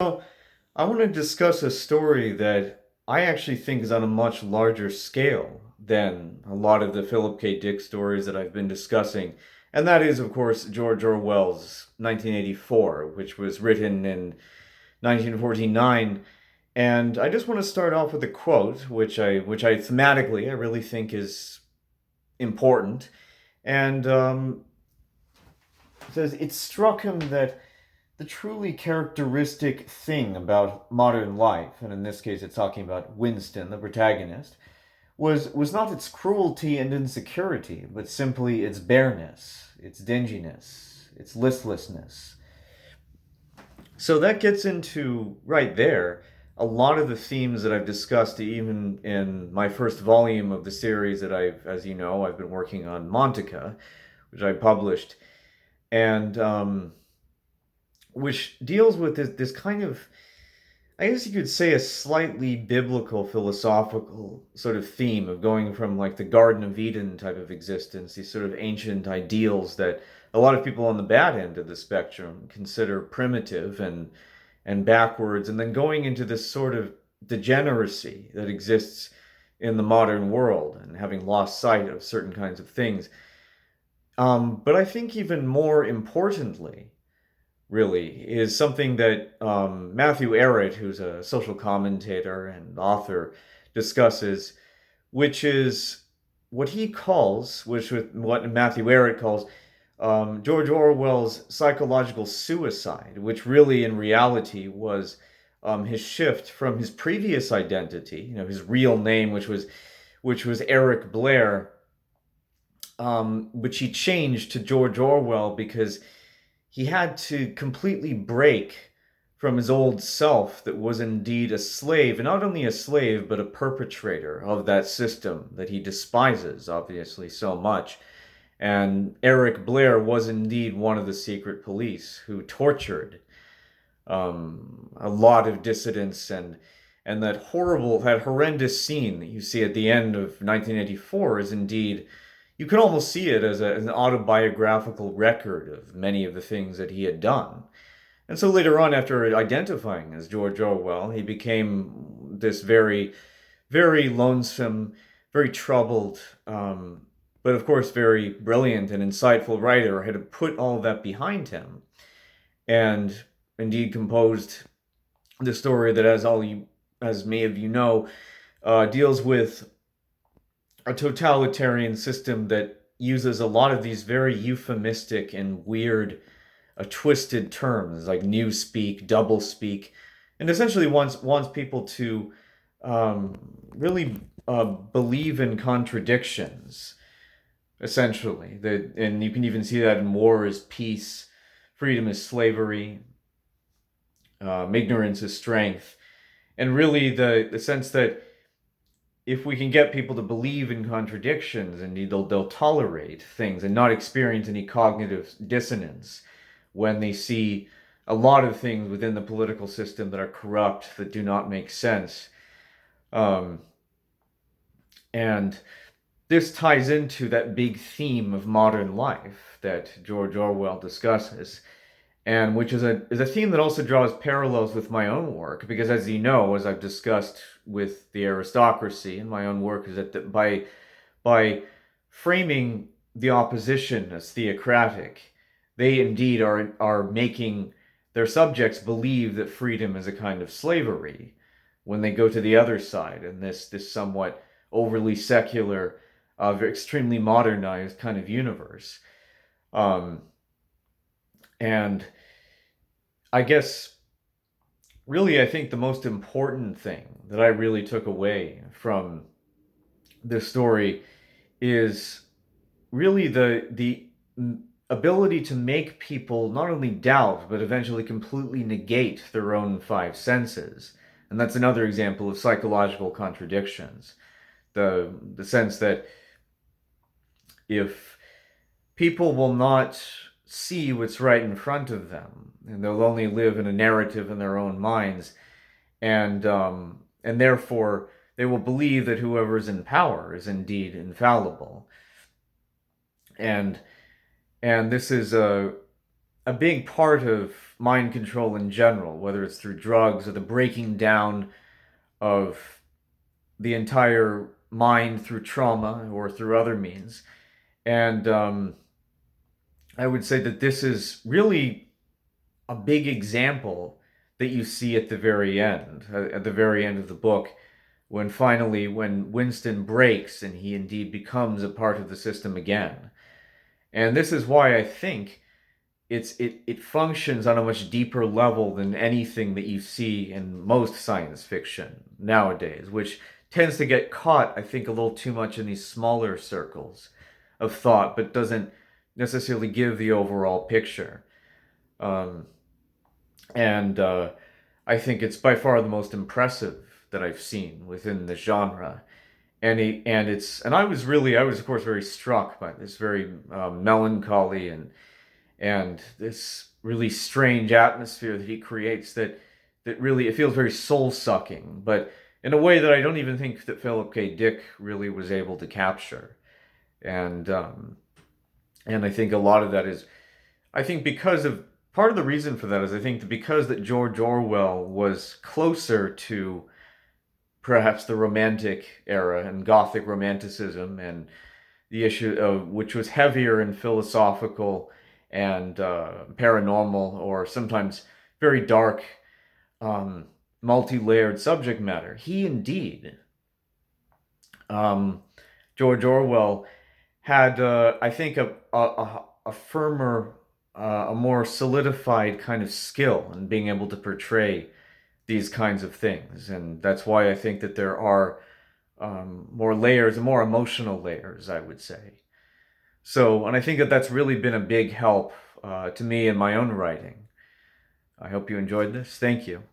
So, I want to discuss a story that I actually think is on a much larger scale than a lot of the Philip K. Dick stories that I've been discussing. And that is, of course, George Orwell's 1984, which was written in 1949. And I just want to start off with a quote, which I thematically I really think is important. And it says it struck him that the truly characteristic thing about modern life, and in this case it's talking about Winston, the protagonist, was not its cruelty and insecurity, but simply its bareness, its dinginess, its listlessness. So that gets into right there a lot of the themes that I've discussed even in my first volume of the series that as you know, I've been working on Montica, which I published, and which deals with this kind of, I guess you could say, a slightly biblical philosophical sort of theme of going from like the Garden of Eden type of existence, these sort of ancient ideals that a lot of people on the bad end of the spectrum consider primitive and backwards, and then going into this sort of degeneracy that exists in the modern world and having lost sight of certain kinds of things. But I think even more importantly, really, is something that Matthew Arrett, who's a social commentator and author, discusses, which is what he calls, what Matthew Arrett calls George Orwell's psychological suicide, which really, in reality, was his shift from his previous identity, his real name, which was Eric Blair, which he changed to George Orwell because he had to completely break from his old self that was indeed a slave, and not only a slave, but a perpetrator of that system that he despises, obviously, so much. And Eric Blair was indeed one of the secret police who tortured a lot of dissidents, and that horrendous scene that you see at the end of 1984 is indeed, you can almost see it as an autobiographical record of many of the things that he had done. And so later on, after identifying as George Orwell, he became this very, very lonesome, very troubled, but of course very brilliant and insightful writer, had to put all that behind him, and indeed composed the story that, as many of you know, deals with a totalitarian system that uses a lot of these very euphemistic and weird, twisted terms like newspeak, doublespeak, and essentially wants people to really believe in contradictions. Essentially, and you can even see that in war is peace, freedom is slavery, ignorance is strength, and really the sense that if we can get people to believe in contradictions, and they'll tolerate things and not experience any cognitive dissonance when they see a lot of things within the political system that are corrupt, that do not make sense. Um, and this ties into that big theme of modern life that George Orwell discusses, and which is a theme that also draws parallels with my own work, because as you know, as I've discussed with the aristocracy in my own work, is that by framing the opposition as theocratic, they indeed are making their subjects believe that freedom is a kind of slavery when they go to the other side, and this somewhat overly secular, extremely modernized kind of universe. Um, and I guess, really, I think the most important thing that I really took away from this story is really the ability to make people not only doubt, but eventually completely negate their own five senses. And that's another example of psychological contradictions. The sense that if people will not see what's right in front of them, and they'll only live in a narrative in their own minds, and therefore they will believe that whoever is in power is indeed infallible. And and this is a big part of mind control in general, whether it's through drugs or the breaking down of the entire mind through trauma or through other means. And I would say that this is really a big example that you see at the very end of the book, when finally, when Winston breaks and he indeed becomes a part of the system again. And this is why I think it functions on a much deeper level than anything that you see in most science fiction nowadays, which tends to get caught, I think, a little too much in these smaller circles of thought, but doesn't necessarily give the overall picture. Um, and I think it's by far the most impressive that I've seen within the genre. And I was of course very struck by this very melancholy and this really strange atmosphere that he creates, that really, it feels very soul sucking, but in a way that I don't even think that Philip K. Dick really was able to capture. And and I think a lot of that is, I think because of part of the reason for that is, I think that because that George Orwell was closer to perhaps the Romantic era and Gothic Romanticism, and the issue of which was heavier and philosophical and paranormal, or sometimes very dark, um, multi-layered subject matter. He indeed, um, George Orwell, had, I think, a firmer, a more solidified kind of skill in being able to portray these kinds of things. And that's why I think that there are more layers, more emotional layers, I would say. So, and I think that that's really been a big help to me in my own writing. I hope you enjoyed this. Thank you.